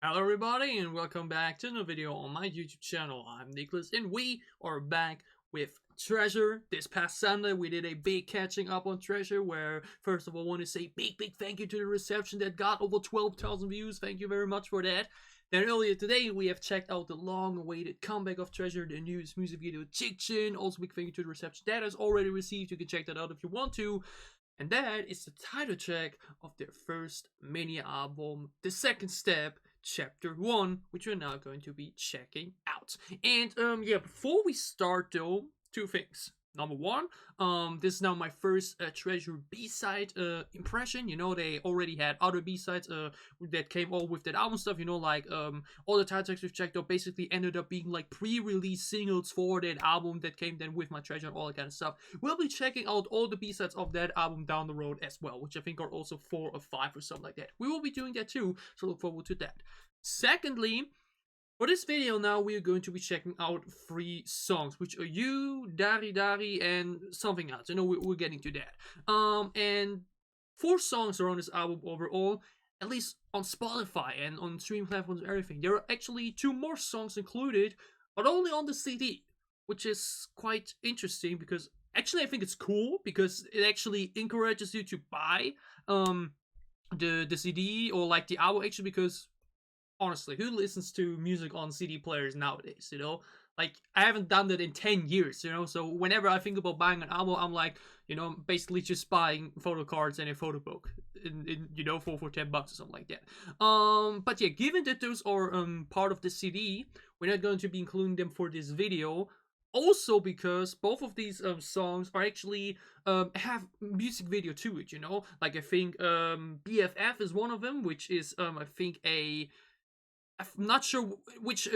Hello everybody and welcome back to another video on my YouTube channel. I'm Nicholas and we are back with Treasure. This past Sunday we did a big catching up on Treasure where first of all I want to say big thank you to the reception that got over 12,000 views. Thank you very much for that. Then earlier today we have checked out the long-awaited comeback of Treasure, the newest music video Chick-Chin. Also big thank you to the reception that has already received. You can check that out if you want to. And that is the title track of their first mini album, The Second Step, Chapter 1, which we're now going to be checking out. And yeah, before we start though, two things. Number one, this is now my first Treasure B-side impression. You know, they already had other B-sides that came all with that album stuff. You know, like all the title tracks we've checked out basically ended up being like pre-release singles for that album that came then with my Treasure and all that kind of stuff. We'll be checking out all the B-sides of that album down the road as well, which I think are also 4 or 5 or something like that. We will be doing that too, so look forward to that. Secondly, for this video now, we are going to be checking out 3 songs, which are You, DARARI, and something else. You know, we're getting to that. And 4 songs are on this album overall, at least on Spotify and on streaming platforms and everything. There are actually 2 more songs included, but only on the CD, which is quite interesting because actually I think it's cool because it actually encourages you to buy the CD or like the album actually because honestly, who listens to music on CD players nowadays, you know? Like, I haven't done that in 10 years, you know? So whenever I think about buying an album, I'm like, you know, basically just buying photo cards and a photo book, you know, for $10 or something like that. But yeah, given that those are part of the CD, we're not going to be including them for this video. Also because both of these songs are actually have music video to it, you know? Like, I think BFF is one of them, which is, I think I'm not sure which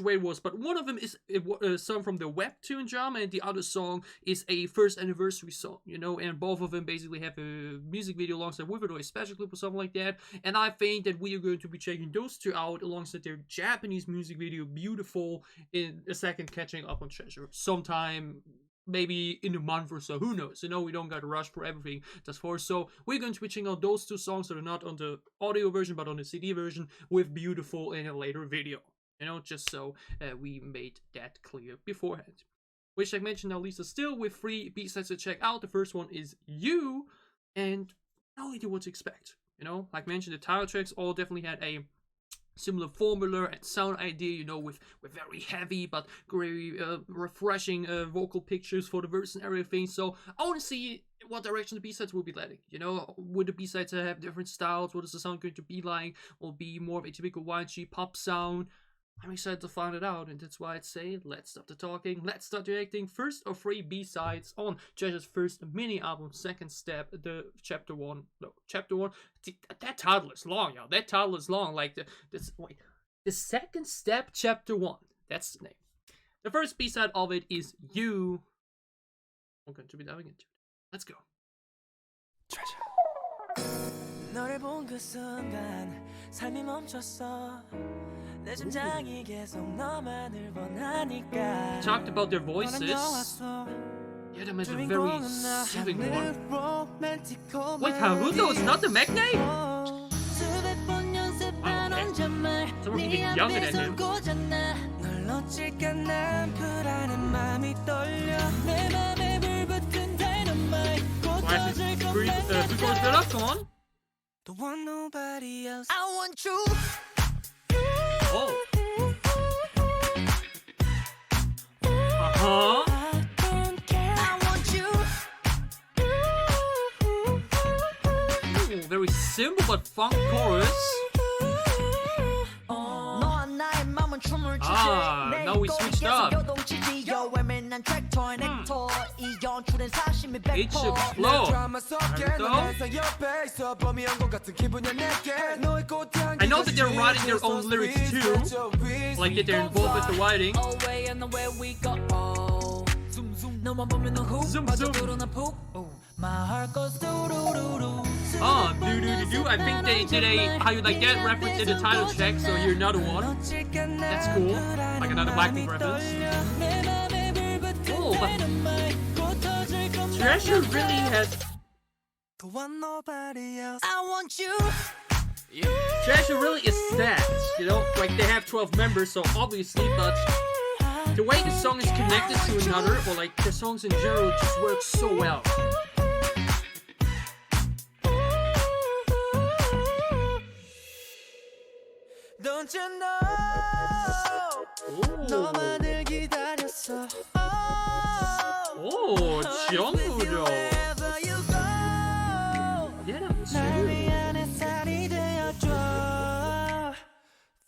way it was, but one of them is a song from the webtoon drama, and the other song is a first anniversary song, you know, and both of them basically have a music video alongside with it, or a special clip or something like that, and I think that we are going to be checking those 2 out alongside their Japanese music video, Beautiful, in a second catching up on Treasure, sometime maybe in a month or so, who knows, you know, we don't gotta rush for everything that's for. So we're going to be checking out those 2 songs that are not on the audio version but on the CD version with Beautiful in a later video, you know, just so we made that clear beforehand. Which I mentioned now, Lisa, still with 3 B-sides to check out. The first one is You, and no idea what to expect, you know, like mentioned, the title tracks all definitely had a similar formula and sound idea, you know, with very heavy but very refreshing vocal pictures for the verse and everything. So I want to see what direction the B-sides will be letting, you know. Would the B-sides have different styles? What is the sound going to be like? Will it be more of a typical YG pop sound? I'm excited to find it out, and that's why I'd say let's stop the talking, let's start reacting. First of 3 B-sides on Treasure's first mini album, Second Step, the Chapter 1. That title is long, y'all. That title is long. Like the Second Step, Chapter 1. That's the name. The first B-side of it is You. I'm going to be diving into it. Let's go. Treasure. 너를 본 그 순간 삶이 멈췄어. 내 심장이 계속 너만을 원하니까. Talked about their voices. Yeah, them is a very soothing one. Wait, Haruto is not the Meg name? Oh, okay. Someone even younger than him. Why is this pre-chorus build up? Come on. Don't want nobody else. I want you. Oh. Uh-huh. I want you. Ooh, very simple but funk chorus. Ah, now we switched up. It should flow. I know that they're writing their own lyrics too, like that they're involved with the writing. Zoom zoom. Ah, do. I think they did a how you like that reference in the title track, so here's another one. That's cool. Like another Blackpink reference. Cool, but Treasure really has. I want you. Treasure really is that, you know, like they have 12 members, so obviously, but the way the song is connected to another, or like the songs in general, just work so well. Don't you know? 너만을 기다렸어. Oh, 정우죠. Yeah, that's true.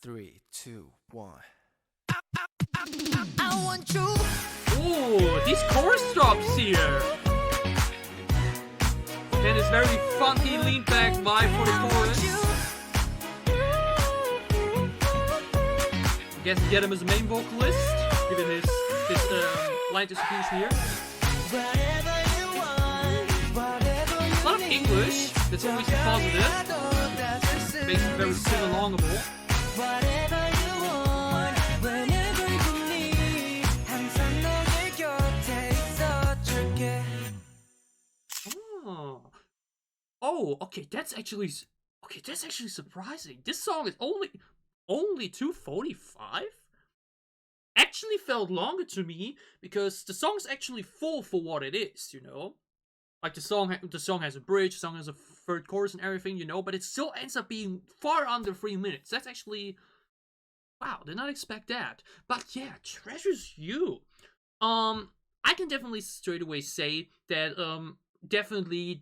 3, 2, 1. I want you. Oh, these chorus drops here. And it's very funky, lean back vibe for the chorus. I guess we get him as a main vocalist, given his line distribution here. A lot of English, that's always positive. Makes it very sing-alongable. Oh, okay, that's actually surprising. This song is only 2:45. Actually felt longer to me because the song's actually full for what it is, you know. Like the song has a bridge, the song has a third chorus and everything, you know, but it still ends up being far under 3 minutes. That's actually, wow, did not expect that. But yeah, Treasure's You. I can definitely straight away say that definitely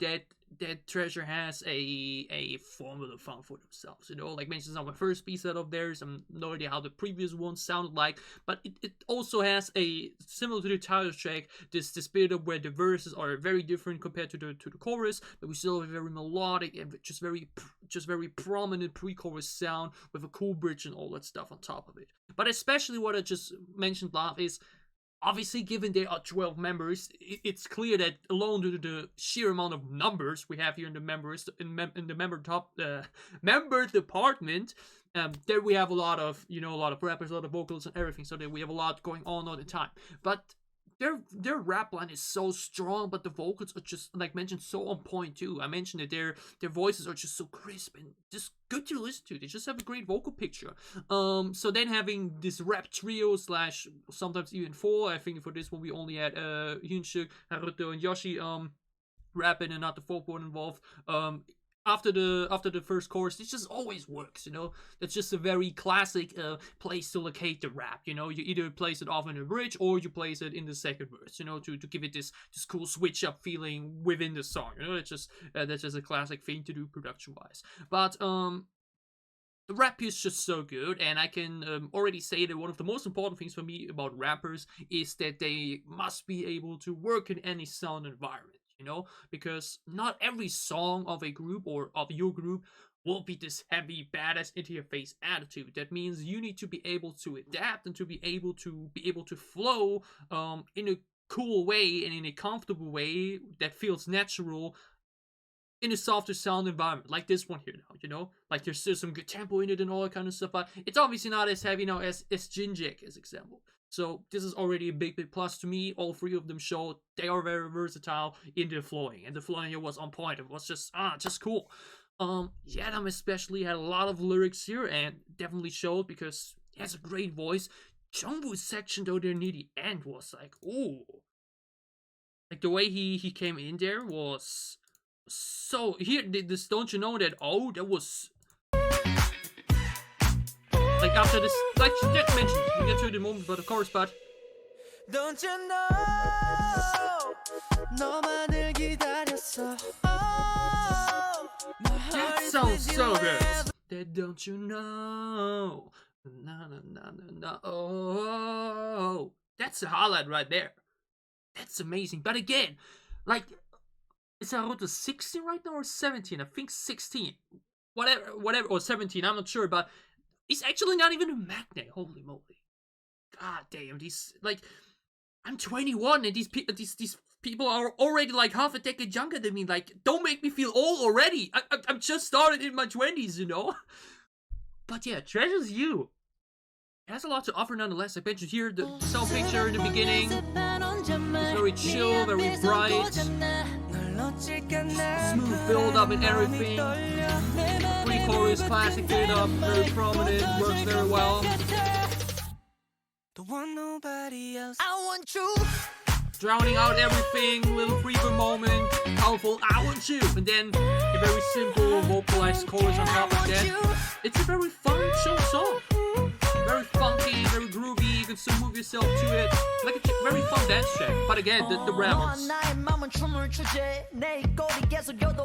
that Treasure has a formula found for themselves, you know, like mentioned on my first piece out of theirs. I'm no idea how the previous one sounded like, but it also has a similar to the title track, this bit of where the verses are very different compared to the chorus, but we still have a very melodic and just very prominent pre-chorus sound with a cool bridge and all that stuff on top of it. But especially what I just mentioned last is, obviously, given there are 12 members, it's clear that alone due to the sheer amount of numbers we have here in the members in the member department, there we have a lot of rappers, a lot of vocals and everything, so that we have a lot going on all the time. But their rap line is so strong, but the vocals are just, like mentioned, so on point too. I mentioned that their voices are just so crisp and just good to listen to. They just have a great vocal picture. So then having this rap trio slash sometimes even four. I think for this one we only had Hyunsuk, Haruto, and Yoshi rapping and not the fourth one involved. After the first chorus, it just always works, you know. That's just a very classic place to locate the rap, you know. You either place it off in a bridge or you place it in the second verse, you know, to give it this cool switch up feeling within the song, you know. That's just a classic thing to do production wise. But the rap is just so good, and I can already say that one of the most important things for me about rappers is that they must be able to work in any sound environment. You know, because not every song of a group or of your group will be this heavy, badass, into your face attitude. That means you need to be able to adapt and to be able to flow in a cool way and in a comfortable way that feels natural in a softer sound environment, like this one here now, you know? Like there's still some good tempo in it and all that kind of stuff, but it's obviously not as heavy now as Jinjek, as example. So this is already a big plus to me. All three of them show they are very versatile in their flowing, and the flowing here was on point. It was just cool. Yadam especially had a lot of lyrics here and definitely showed because he has a great voice. Jungwoo's section though there near the end was like, ooh, like the way he came in there was so here. This, don't you know that? Oh, that was. Like after this, like you just mentioned, we get to the moment, but of course, but Don't you know? 너만을 기다렸어. that sounds so good. That don't you know? Na na na na na. Oh, that's a highlight right there. That's amazing. But again, like, is Haruto 16 right now or 17? I think 16. Whatever, or 17. I'm not sure, but. He's actually not even a magnate. Holy moly. God damn, these, like, I'm 21 and these people are already like half a decade younger than me. Like, don't make me feel old already. I'm just started in my 20s, you know? But yeah, Treasure's You. It has a lot to offer nonetheless. I mentioned here the sound picture in the beginning. It's very chill, very bright. Smooth build up and everything. Pretty chorus, classic beat up, very prominent, works very well. Don't want nobody else. I want you. Drowning out everything, little freebird moment, powerful, I want you, and then a very simple vocalized chorus on top of that. It's a very fun, chill song. Very funky, very groovy, you can still move yourself to it. Like a very fun dance track. But again, the rappers.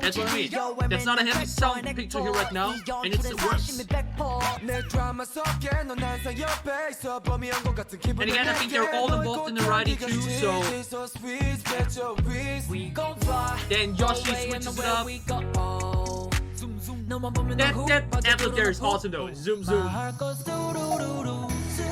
That's what I mean. That's not a heavy sound picture here right now, and it's worse. And again, I think they're all involved in the writing too, so. Then Yoshi switches it up. That antler there is awesome though. Zoom zoom.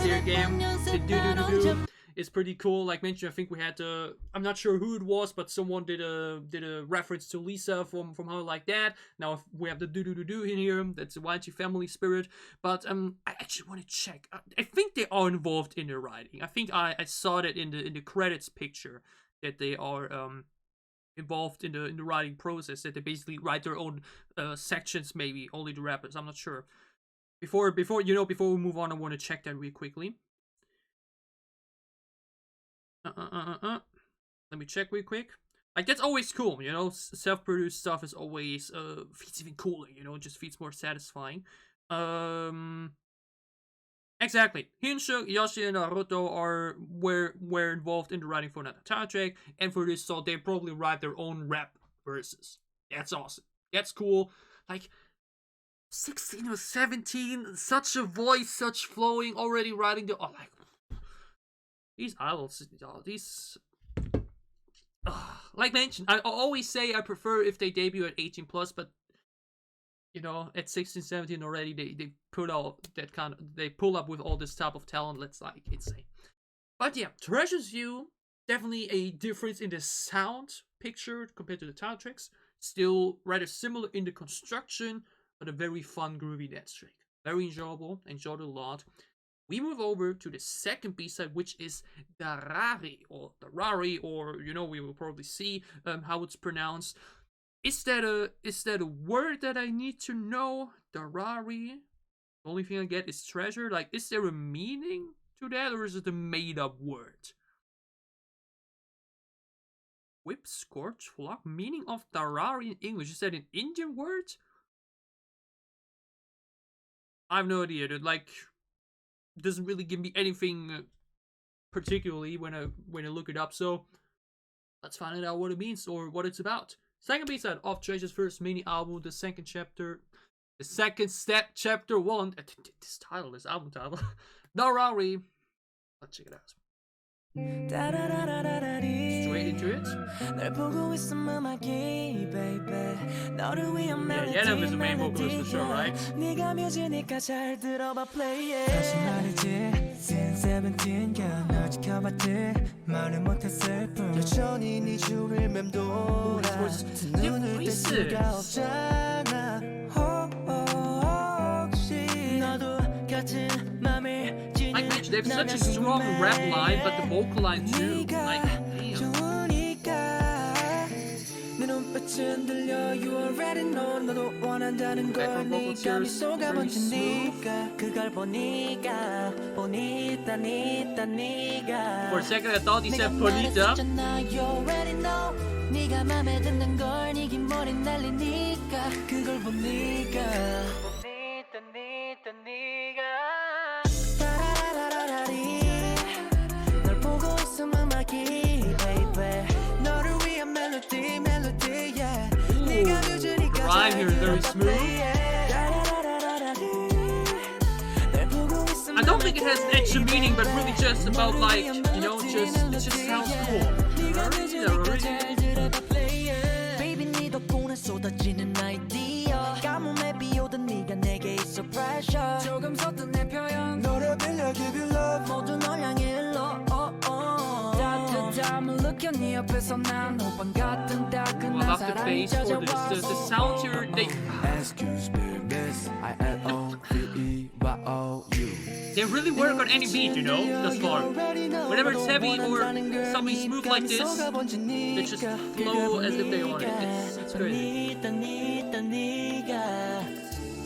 Here again, the do. It's pretty cool. Like mentioned, I think we had to. I'm not sure who it was, but someone did a reference to Lisa from How I Like That. Now we have the do in here. That's the YG family spirit. But I actually want to check. I think they are involved in the writing. I think I saw that in the credits picture that they are involved in the writing process, that they basically write their own sections, maybe only the rappers. I'm not sure. Before we move on, I want to check that real quickly. Let me check real quick. Like, that's always cool, you know. Self-produced stuff is always feels even cooler, you know. It just feels more satisfying. Exactly. Hinshu, Yoshi, and Naruto were involved in the writing for another track, and for this, so they probably write their own rap verses. That's awesome. That's cool. Like 16 or 17, such a voice, such flowing, already writing the like these idols, these. Like mentioned, I always say I prefer if they debut at 18 plus, but you know, at 16, 17 already, they put out that kind of, they pull up with all this type of talent. Let's like insane. But yeah, Treasure's View, definitely a difference in the sound picture compared to the title tracks. Still rather similar in the construction, but a very fun, groovy dance track. Very enjoyable, enjoyed it a lot. We move over to the second B-side, which is Darari, or you know, we will probably see how it's pronounced. Is that a word that I need to know? Darari. The only thing I get is treasure. Like, is there a meaning to that, or is it a made-up word? Whip, scorch, flock. Meaning of Darari in English. Is that an Indian word? I have no idea. That like doesn't really give me anything particularly when I look it up. So let's find out what it means or what it's about. Second B-side of Treasure's first mini album, the second step, chapter 1. This title, this album title, Darari. Let's check it out. Straight into it. Yeah, Yenem is the main vocalist for sure, right? Like mentioned, they have such a strong rap line, but the vocal line too. Like, damn. Background vocals here is very smooth. For a second, I thought he said Bonita. The rhyme here is very smooth. I don't think it has an extra meaning, but really just about like, you know, it just sounds cool. I love the bass for the sound here. They really work on any beat, you know, thus far. Whenever it's heavy or something smooth like this, they just flow as if they own it. It's great.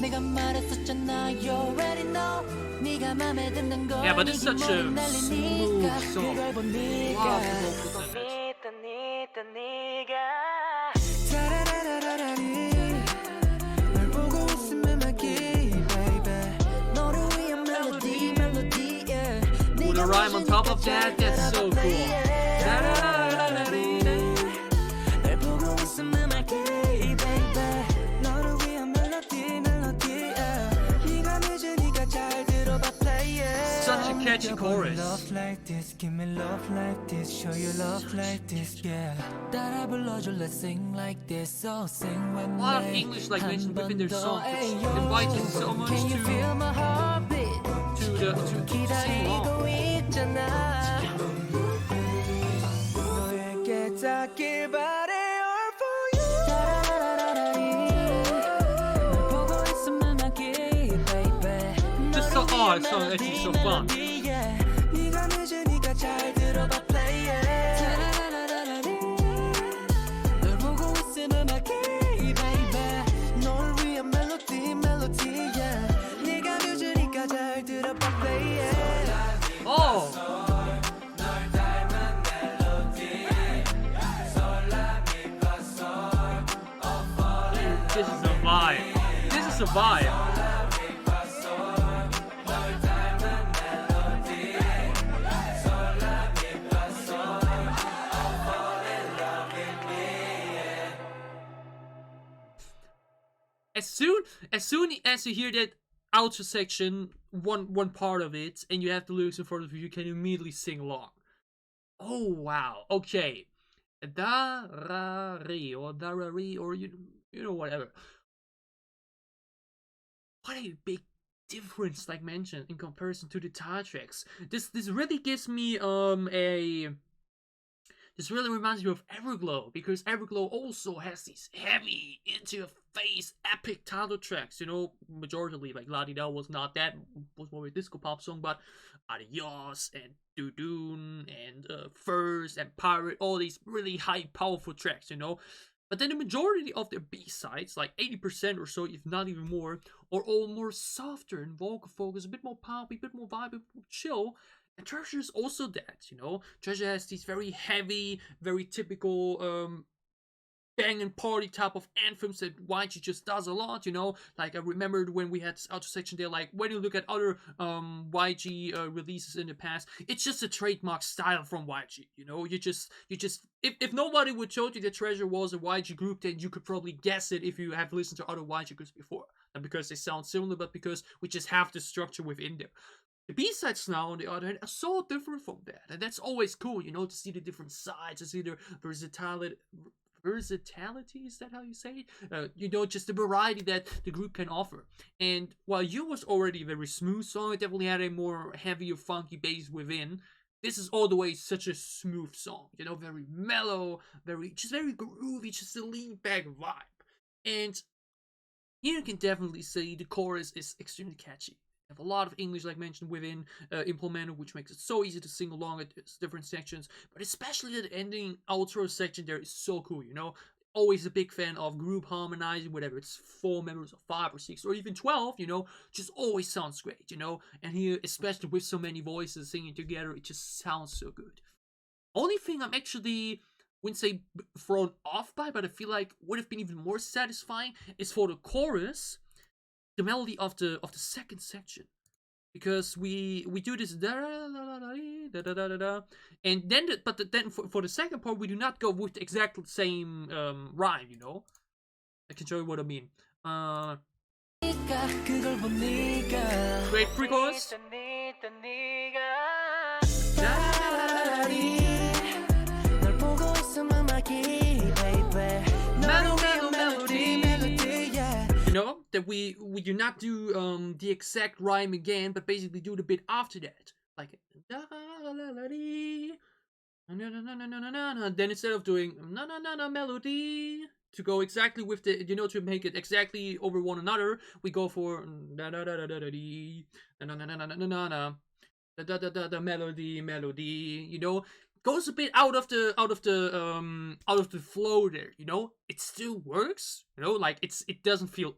내가 말했었잖아 you already know 네가 맘에 드는 걸 Yeah, but it's such a smooth song. 그걸 본 네가 Wow, the vocals on it. 따라라라라라리 널 보고 있으면 막히 baby 너를 위한 멜로디 yeah With a rhyme on top of that, that's so cool. 널 보고 있으면 막히 baby 너를 위한 멜로디 yeah 네가 늦으니까 잘 들어봐 play it Such a catchy chorus. Love like this, give me love like this, show you love like this, yeah. 따라 불러줘, let's sing like this, so sing with A me. lot of English like mentioned within their song, which invites you so much Can you feel my heartbeat? to sing along. 기다리고 있잖아. 너에게 닿길 바래, all for you. 따라라라라리. 널 보고 있으면 막히, baby. This song, oh, this song is actually so fun. 네가 늦으니까 잘 들어봐 play it. 따라라라라리. 널 보고 있으면 막히, baby. 널 위한 멜로디 yeah. 네가 늦으니까 잘 들어봐 play it. Oh! This is a vibe. This is a vibe. As soon as you hear that outro section, one part of it, and you have the lyrics in front of you, you can immediately sing along. Oh wow, okay. Darari or you know whatever. What a big difference, like mentioned, in comparison to the title tracks. This really gives me this really reminds me of Everglow, because Everglow also has these heavy, into your face, epic title tracks. You know, majority like La Di Da was not that, was more a disco pop song, but Adios and Dudun and First and Pirate, all these really high, powerful tracks, you know. But then the majority of their B-sides, like 80% or so, if not even more, are all more softer and vocal focus, a bit more poppy, a bit more vibe, a bit more chill. And Treasure is also that, you know. Treasure has these very heavy, very typical bang and party type of anthems that YG just does a lot, you know. Like I remembered when we had this outro section there, like when you look at other YG releases in the past, it's just a trademark style from YG, you know. You just if nobody would told you that Treasure was a YG group, then you could probably guess it if you have listened to other YG groups before. Not because they sound similar, but because we just have the structure within them. The B-sides now, on the other hand, are so different from that. And that's always cool, you know, to see the different sides, to see the versatility, is that how you say it? You know, just the variety that the group can offer. And while You was already a very smooth song, it definitely had a more heavier, funky bass within. This is all the way such a smooth song, you know, very mellow, very groovy, just a lean back vibe. And you can definitely say the chorus is extremely catchy. Have a lot of English, like mentioned, within implemented, which makes it so easy to sing along at different sections. But especially the ending outro section there is so cool, you know. Always a big fan of group harmonizing, whatever it's 4 members or 5 or 6 or even 12, you know, just always sounds great, you know. And here, especially with so many voices singing together, it just sounds so good. Only thing I'm actually, wouldn't say thrown off by, but I feel like would have been even more satisfying is for the chorus, the melody of the second section, because we do this da da da da da, and then then for the second part we do not go with the exact same rhyme, you know. I can show you what I mean. Great pre-chorus. You know, that we do not do the exact rhyme again, but basically do the bit after that, like then instead of doing melody to go exactly with the, you know, to make it exactly over one another, we go for the melody, you know. goes a bit out of the flow there, you know. It still works, you know, like it doesn't feel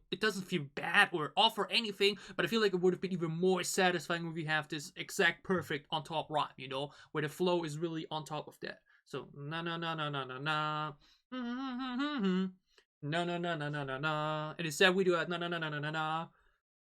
bad or off or anything, but I feel like it would have been even more satisfying if we have this exact perfect on top rhyme, you know, where the flow is really on top of that. So na na na na na na na no no no no no no no, and instead we do a na na na na na na na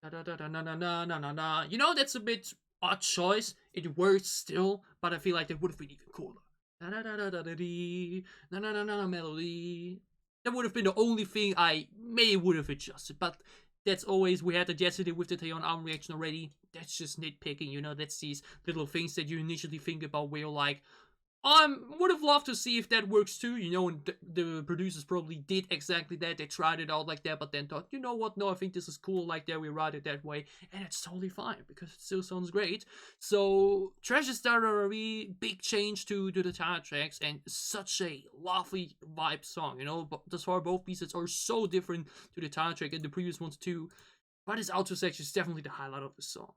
da da da na na na na na na. You know, that's a bit odd choice. It works still, but I feel like that would have been even cooler. Da da da da da da dee, na na na na melody. That would have been the only thing I would have adjusted, but that's always, we had that yesterday with the Taeyeon album reaction already. That's just nitpicking, you know. That's these little things that you initially think about where you're like, would have loved to see if that works too, you know, and the producers probably did exactly that. They tried it out like that, but then thought, you know what, no, I think this is cool like that, we write it that way, and it's totally fine, because it still sounds great. So, Treasure's DARARI, big change to the title tracks, and such a lovely vibe song, you know, but thus far both pieces are so different to the title track and the previous ones too, but this outro section is definitely the highlight of the song.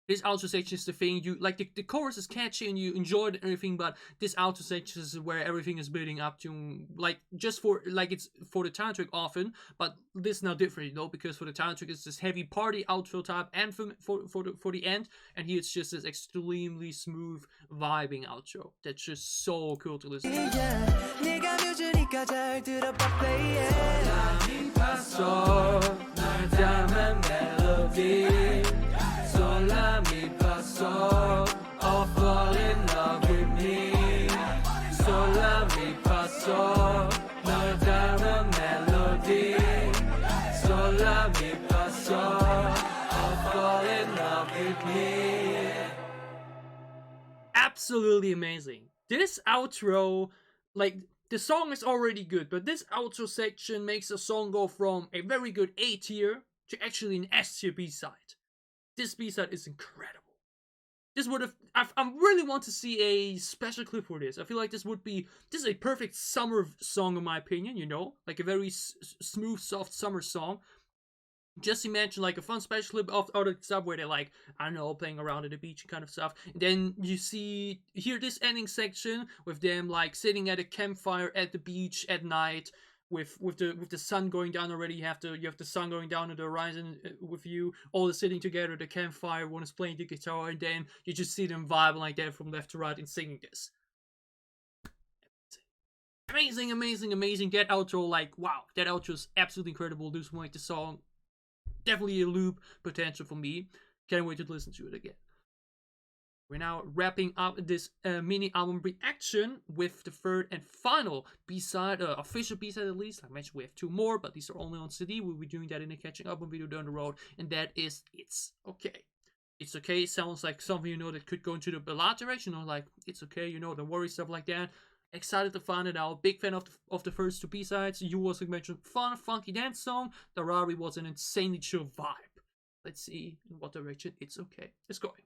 This outro section is the thing, you like, the chorus is catchy and you enjoy it and everything, but this outro section is where everything is building up to, like, just for, like, it's for the title track often, but this is now different, you know, because for the title track it's this heavy party outro type anthem for the end, and here it's just this extremely smooth vibing outro that's just so cool to listen to. Sola mi paso, oh fall in love with me. Sola mi paso, 널 닮은 melody. Sola mi paso, oh fall in love with me. Absolutely amazing. This outro, like, the song is already good, but this outro section makes the song go from a very good A tier to actually an S tier B-side. This B-side is incredible. This would have, I really want to see a special clip for this. I feel like this is a perfect summer song in my opinion, you know? Like a very smooth, soft summer song. Just imagine like a fun special clip of other stuff where they're like, I don't know, playing around at the beach kind of stuff. And then you hear this ending section with them like sitting at a campfire at the beach at night. With the sun going down already, you have the sun going down on the horizon with you, all sitting together at the campfire, one is playing the guitar, and then you just see them vibing like that from left to right and singing this. Amazing, amazing, amazing. That outro, like, wow, that outro is absolutely incredible. This one, like the song, definitely a loop potential for me. Can't wait to listen to it again. We're now wrapping up this mini album reaction with the third and final B-side, official B-side at least. Like I mentioned, we have two more, but these are only on CD. We'll be doing that in a catching up video down the road, and that is It's Okay. It's Okay sounds like something, you know, that could go into the ballad direction, or like, it's okay, you know, the worry stuff like that. Excited to find it out. Big fan of the first two B-sides. You also mentioned fun, funky dance song. DARARI was an insanely chill vibe. Let's see in what direction It's Okay is going.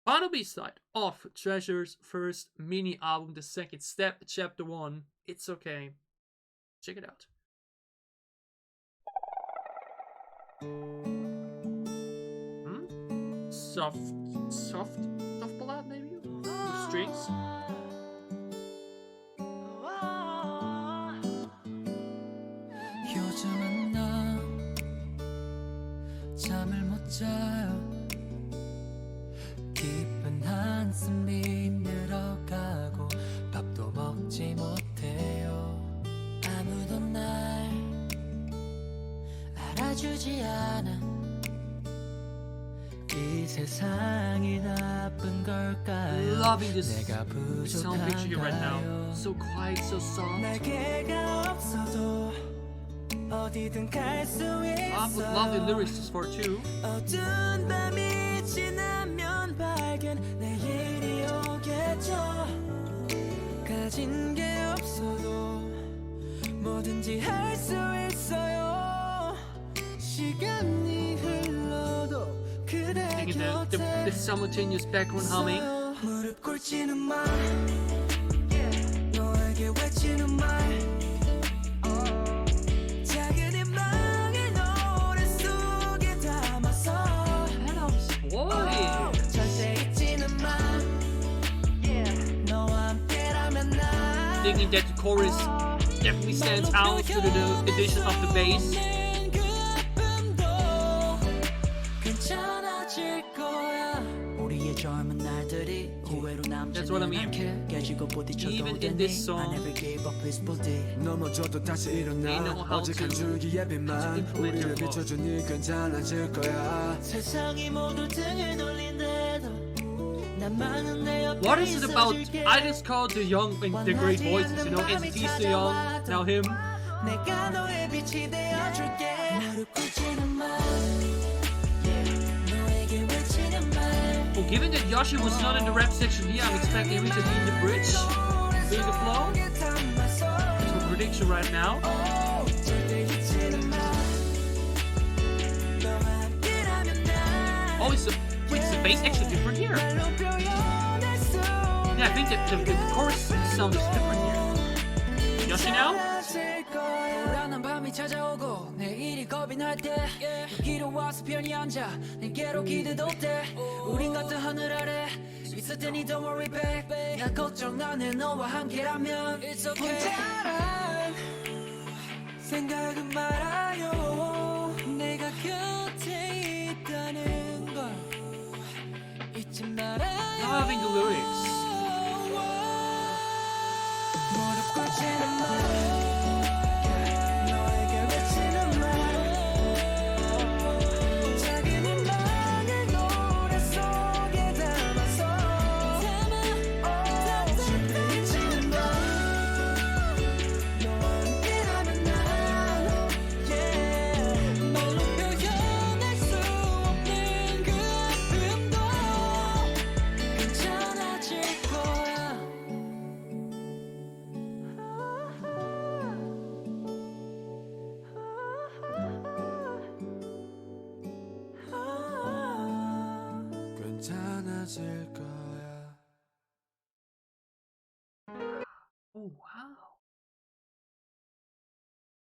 Final B-side of Treasure's first mini album, The Second Step, Chapter 1, It's Okay. Check it out. Soft ballad maybe? With strings? 요즘은 나 잠을 못 자요. 깊은 한숨이 늘어가고 밥도 먹지 못해요. 아무도 날 알아주지 않아. 이 세상이 나쁜 걸까요? Loving this sound picture right now. So quiet, so soft. 날개가 없어도 어디든 갈 수 있어. Love the lyrics for too. 어두운 밤이 지나면 밝은 내일이 오겠죠. 가진 게 없어도 뭐든지 할 수 있어요. 시간이 흘러도 그대 곁에 the simultaneous background humming. 무릎 꿇지는 마. 너에게 외치는 말. thinking that the chorus definitely stands out due to the addition of the bass. That's what I mean. Even in this song, they know how to implement their flow. What is it about idols called the young and the great voices? You know, NCT's the young, now him. Well, given that Yoshi was not in the rap section here, I'm expecting him to be in the bridge, being the flow. That's my prediction right now. Oh, wait, is the bass actually different here? Yeah, I think that the chorus sound is different here. Yoshi now? 찾아오고 내일이 겁이 날 때 여기로 와서 편히 앉아 내게로 기대도 돼 우린 같은 하늘 아래 있을 테니 don't worry babe 나 걱정 안 해 너와 함께라면 It's okay 혼자란 생각은 말아요 내가 곁에 있다는 걸 잊지 말아요 Loving the lyrics 무릎 꿇지는 마 Oh wow.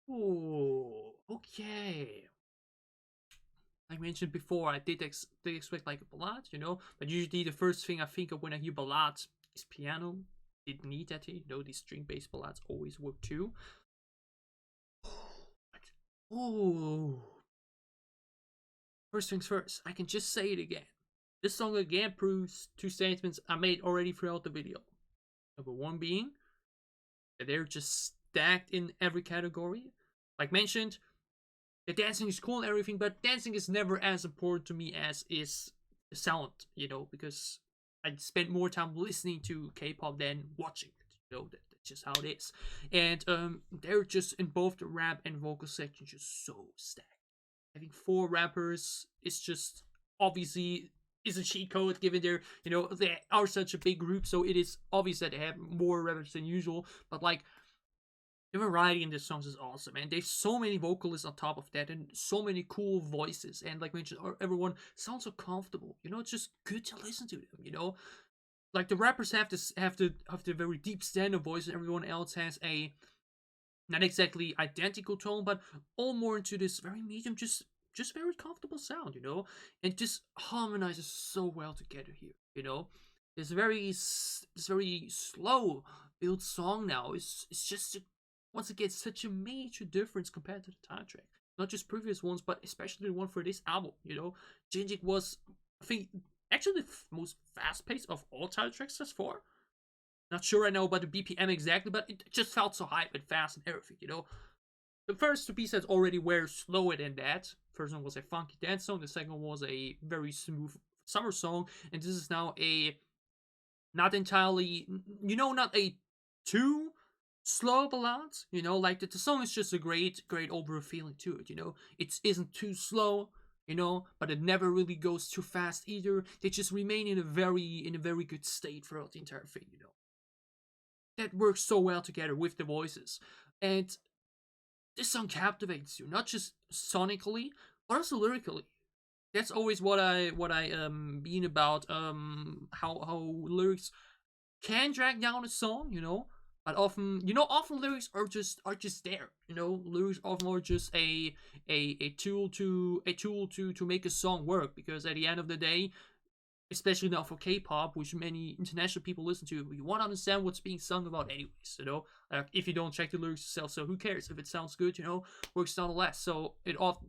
Oh, okay. Like I mentioned before, I did expect like a ballad, you know, but usually the first thing I think of when I hear ballad is piano. Didn't need that, you know, these string-based ballads always work too. Oh. First things first, I can just say it again. This song again proves two statements I made already throughout the video. Number one being that they're just stacked in every category. Like mentioned, the dancing is cool and everything, but dancing is never as important to me as is the sound, you know, because I spend more time listening to K-pop than watching it, you know, that's just how it is. And they're just in both the rap and vocal section just so stacked. Having 4 rappers is just obviously is a cheat code given their, you know, they are such a big group, so it is obvious that they have more rappers than usual, but like the variety in the songs is awesome, and there's so many vocalists on top of that and so many cool voices, and like mentioned, everyone sounds so comfortable, you know, it's just good to listen to them, you know. Like the rappers have the very deep standard voice, and everyone else has a not exactly identical tone, but all more into this very medium, just very comfortable sound, you know, and just harmonizes so well together here, you know. This very slow build song now is just once again such a major difference compared to the title track, not just previous ones, but especially the one for this album, you know. Jinjik was, I think, actually the most fast-paced of all title tracks thus far. Not sure right now about the BPM exactly, but it just felt so hype and fast and everything, you know. The first 2 pieces already were slower than that. First one was a funky dance song, the second one was a very smooth summer song, and this is now a not entirely, you know, not a too slow ballad, you know, like the song is just a great overall feeling to it, you know. It isn't too slow, you know, but it never really goes too fast either. They just remain in a very good state throughout the entire thing, you know. That works so well together with the voices, and this song captivates you, not just sonically, but also lyrically. That's always what I mean about how lyrics can drag down a song, you know. But often lyrics are just there, you know. Lyrics often are just a tool to make a song work, because at the end of the day, especially now for K-pop, which many international people listen to. You want to understand what's being sung about anyways, you know? If you don't check the lyrics yourself, so who cares? If it sounds good, you know, works nonetheless. So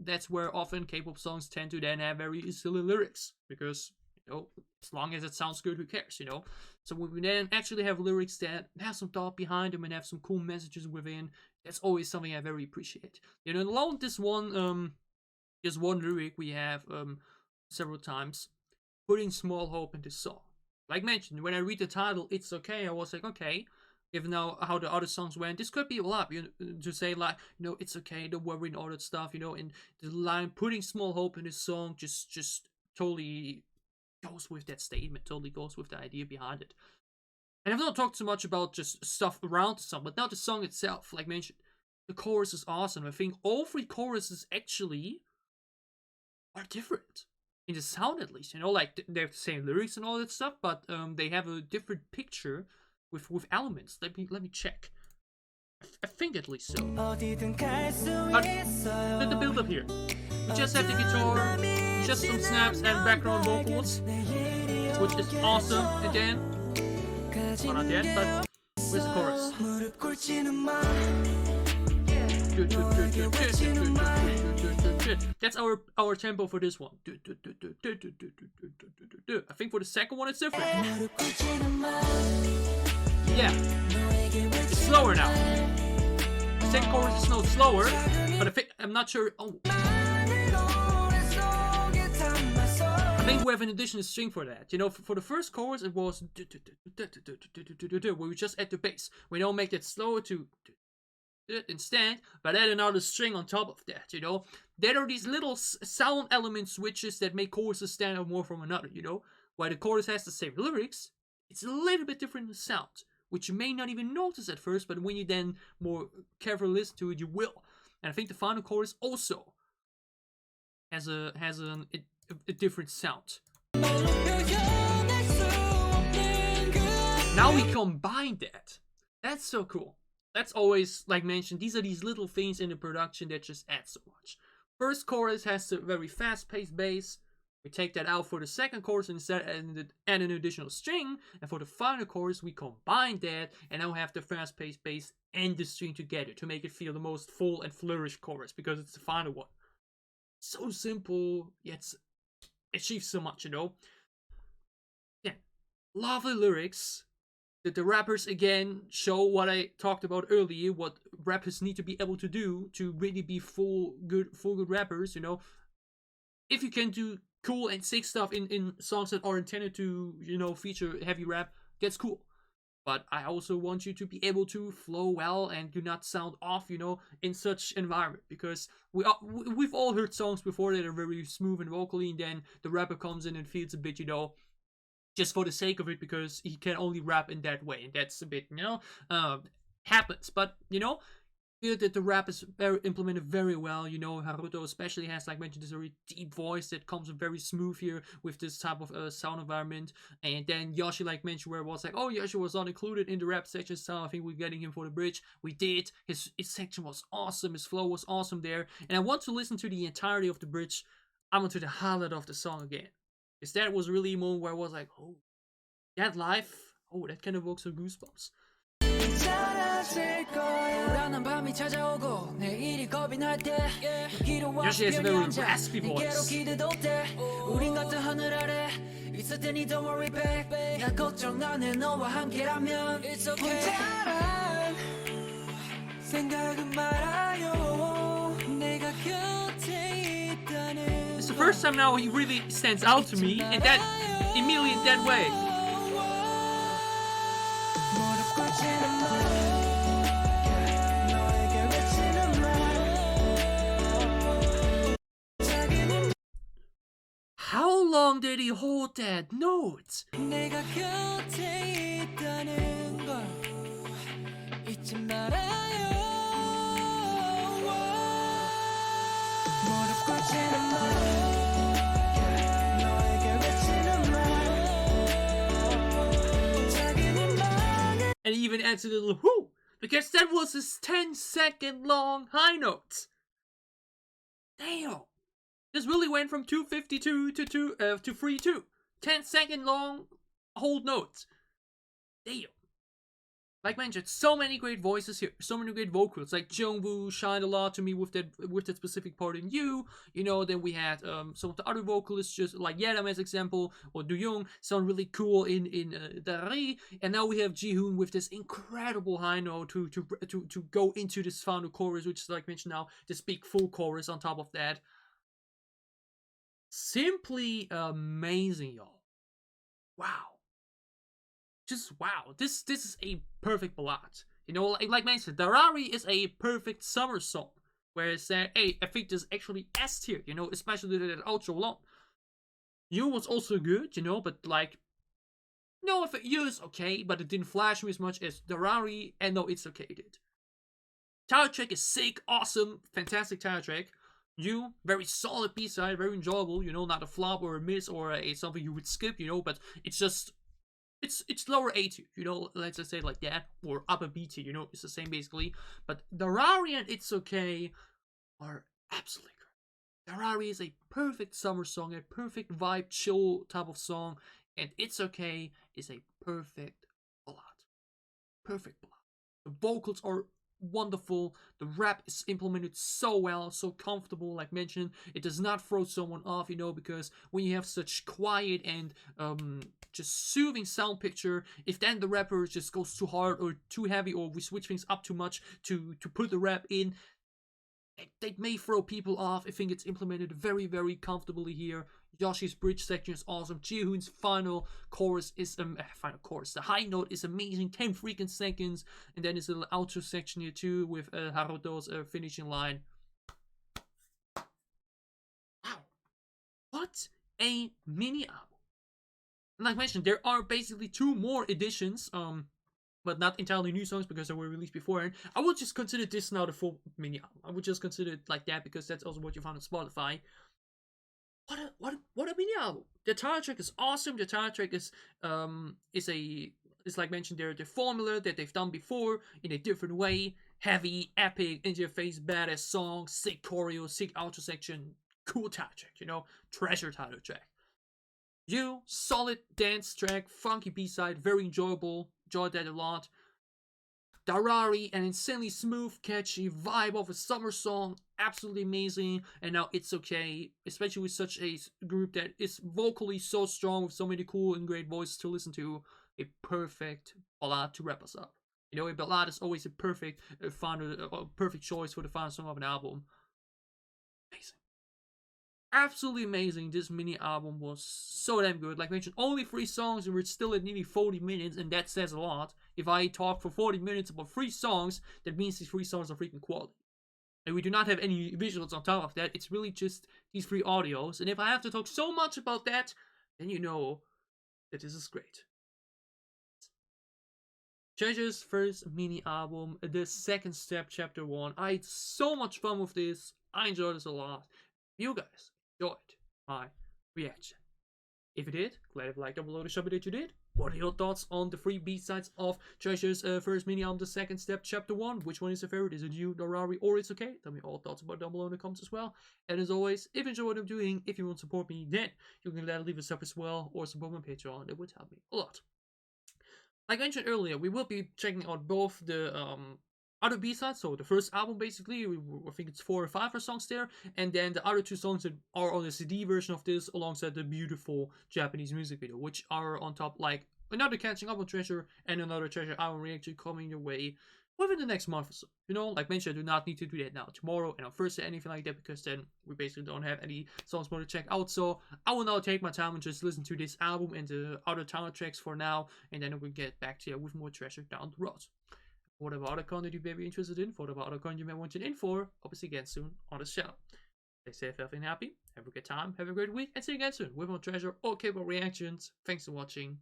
that's where often K-pop songs tend to then have very silly lyrics, because, you know, as long as it sounds good, who cares, you know? So when we then actually have lyrics that have some thought behind them and have some cool messages within, that's always something I very appreciate. You know, along this one lyric we have several times, putting small hope in this song. Like mentioned, when I read the title, It's Okay, I was like, okay, given now how the other songs went, this could be a lot, you know, to say like, you know, it's okay, don't worry and all that stuff, you know, and the line, putting small hope in this song, just totally goes with that statement, totally goes with the idea behind it. And I've not talked so much about just stuff around the song, but now the song itself, like mentioned, the chorus is awesome. I think all three choruses actually are different. In the sound, at least, you know, like they have the same lyrics and all that stuff, but they have a different picture with elements. Let me check. I think at least so. But the build up here. We just have the guitar, just some snaps and background vocals, which is awesome. And then, well, not yet, but where's the chorus? That's our tempo for this one. I think for the second one it's different. Yeah, it's slower now. The second chorus is no slower, but I'm not sure. Oh, I think we have an additional string for that. You know, for the first chorus it was where we just add the bass. We don't make it slower to instead, but add another string on top of that, you know. There are these little sound element switches that make choruses stand out more from another, you know. While the chorus has the same lyrics, it's a little bit different in sound, which you may not even notice at first, but when you then more carefully listen to it, you will. And I think the final chorus also has a different sound. Now we combine that. That's so cool. That's always, like mentioned, these are these little things in the production that just add so much. First chorus has a very fast-paced bass. We take that out for the second chorus and add an additional string. And for the final chorus, we combine that and now have the fast-paced bass and the string together to make it feel the most full and flourished chorus, because it's the final one. So simple, yet achieves so much, you know. Yeah, lovely lyrics. The rappers again show what I talked about earlier, what rappers need to be able to do to really be full good rappers, you know. If you can do cool and sick stuff in songs that are intended to, you know, feature heavy rap, that's cool. But I also want you to be able to flow well and do not sound off, you know, in such environment. Because we've all heard songs before that are very smooth and vocally, and then the rapper comes in and feels a bit, you know, just for the sake of it, because he can only rap in that way, and that's a bit, you know, happens. But, you know, I feel that the rap is implemented very well. You know, Haruto especially has, like mentioned, this very deep voice that comes very smooth here with this type of sound environment. And then Yoshi, like mentioned, where it was like, oh, Yoshi was not included in the rap section, so I think we're getting him for the bridge. We did. His section was awesome. His flow was awesome there. And I want to listen to the entirety of the bridge. I want to the highlight of the song again. Because that was really a moment where I was like, oh, that life, oh, that kind of evokes some goosebumps. Yoshi has a very raspy voice. It's the first time now he really stands out to me, and that immediately in that way. How long did he hold that note? And he even adds a little whoo, because that was his 10-second long high note. Damn. This really went from 252 to 3-2. 10-second long hold notes. Damn. Like mentioned, so many great voices here, so many great vocals. Like Jungwoo shined a lot to me with that specific part in You. Then we had some of the other vocalists, just like Yeram as example, or Do Young, sound really cool in DARARI. And now we have Jihoon with this incredible high note to go into this final chorus, which is like mentioned now, this big full chorus on top of that. Simply amazing, y'all. Wow. Just wow, this is a perfect ballad. Like mentioned, DARARI is a perfect summer song. Whereas hey, I think this actually S tier, especially that outro long. You was also good, but like, no, if You is okay, but it didn't flash me as much as DARARI, and no, It's Okay did. Title track is sick, awesome, fantastic title track. You, very solid B-side, very enjoyable, not a flop or a miss or something you would skip, but it's just it's lower A tier, let's just say it like that, or upper B tier, it's the same basically. But DARARI and It's Okay are absolutely great. DARARI is a perfect summer song, a perfect vibe, chill type of song, and It's Okay is a perfect ballad. Perfect ballad. The vocals are wonderful. The rap is implemented so well, so comfortable. Like mentioned, it does not throw someone off, because when you have such quiet and just soothing sound picture, if then the rapper just goes too hard or too heavy, or we switch things up too much to put the rap in, they may throw people off. I think it's implemented very, very comfortably here. Yoshi's bridge section is awesome. Jihoon's final chorus is the high note is amazing, 10 freaking seconds, and then there's a little outro section here too with Haruto's finishing line. Wow, what a mini album! And like I mentioned, there are basically 2 more editions, but not entirely new songs because they were released beforehand. I would just consider this now the full mini album. I would just consider it like that because that's also what you found on Spotify. What a mini album! The title track is awesome. The title track is like mentioned there, the formula that they've done before in a different way. Heavy, epic, into your face, badass song, sick choreo, sick outro section, cool title track, treasure title track. You, solid dance track, funky B-side, very enjoyable, enjoyed that a lot. DARARI, an insanely smooth, catchy vibe of a summer song, absolutely amazing. And now It's Okay, especially with such a group that is vocally so strong with so many cool and great voices to listen to. A perfect ballad to wrap us up. A ballad is always a perfect perfect choice for the final song of an album. Amazing. Absolutely amazing. This mini album was so damn good. Like I mentioned, only 3 songs and we're still at nearly 40 minutes, and that says a lot. If I talk for 40 minutes about 3 songs, that means these 3 songs are freaking quality. And we do not have any visuals on top of that. It's really just these 3 audios. And if I have to talk so much about that, then you know that this is great. Treasure's first mini album, The Second Step, Chapter 1. I had so much fun with this. I enjoyed this a lot. You guys enjoyed my reaction. If you did, glad if you liked down below to show me that you did. What are your thoughts on the 3 B-sides of Treasure's first mini album, The Second Step, Chapter 1? Which one is your favorite? Is it You, DARARI, or It's Okay? Tell me all thoughts about it down below in the comments as well. And as always, if you enjoy what I'm doing, if you want to support me, then you can leave a sub as well, or support my Patreon. It would help me a lot. Like I mentioned earlier, we will be checking out both the other B-sides, so the first album basically, I think it's 4 or 5 songs there, and then the other 2 songs that are on the CD version of this, alongside the beautiful Japanese music video, which are on top, like another catching up on Treasure and another Treasure album reaction coming your way within the next month or so. Like mentioned, I do not need to do that now tomorrow and on Thursday, anything like that, because then we basically don't have any songs more to check out. So I will now take my time and just listen to this album and the other title tracks for now, and then we'll get back to you with more Treasure down the road. Whatever other content you may be interested in, whatever other content you may want to tune in for, obviously again soon on this channel. Stay safe, healthy, and happy. Have a good time, have a great week, and see you again soon with more Treasure or K-pop reactions. Thanks for watching.